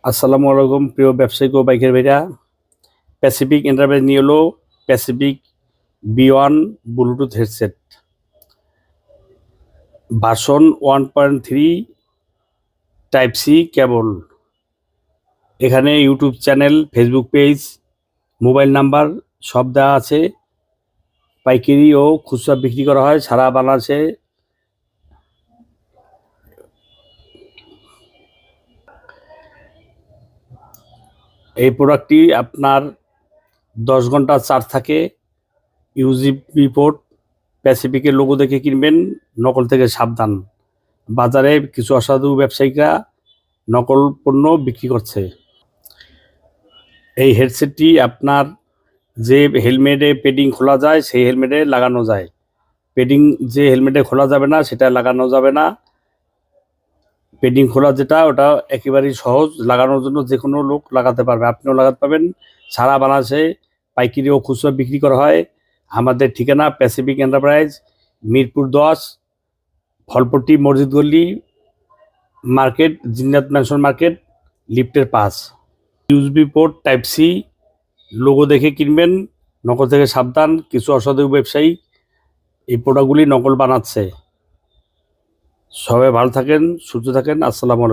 আসসালামু আলাইকুম প্রিয় ব্যবসায়িক ও বাইকের ভাইরা। প্যাসিফিক এন্টারপ্রাইজ নিয়ে এলো Pacific B1 Bluetooth headset version 1.3 type C cable. এখানে YouTube channel, Facebook page, mobile number সব দেওয়া আছে। পাইকারি ও খুচরা বিক্রি করা হয় সারা বাংলাদেশে। এই প্রোডাক্টটি আপনার 10 ঘন্টা চার্জ থাকে। UGB port. প্যাসিফিকের লোগো দেখে কিনবেন, নকল থেকে সাবধান। বাজারে কিছু অসাধু ব্যবসায়িকরা নকল পণ্য বিক্রি করছে। এই হেডসেটটি আপনার যে হেলমেটে পেডিং খোলা যায় সেই হেলমেটে লাগানো যায়। পেডিং যে হেলমেটে খোলা যাবে না সেটা লাগানো যাবে না। পেডিং খোলা যেটা ওটা একেবারেই সহজ, লাগানোর জন্য যে কোনো লোক লাগাতে পারবে, আপনিও লাগাতে পারবেন। সারা বাংলাদেশে পাইকারি ও খুচরা বিক্রি করা হয়। আমাদের ঠিকানা প্যাসিফিক এন্টারপ্রাইজ, মিরপুর 10, ফলপট্টি মসজিদ গল্লি মার্কেট, জিন্নাত ম্যানশন মার্কেট, লিফটের পাশ। USB port type C, logo দেখে কিনবেন, নকল থেকে সাবধান। কিছু অসাধু ব্যবসায়ী এই প্রোডাক্টগুলি নকল বানাচ্ছে। সবাই ভালো থাকেন, সুস্থ থাকেন। আসসালামু আলাইকুম।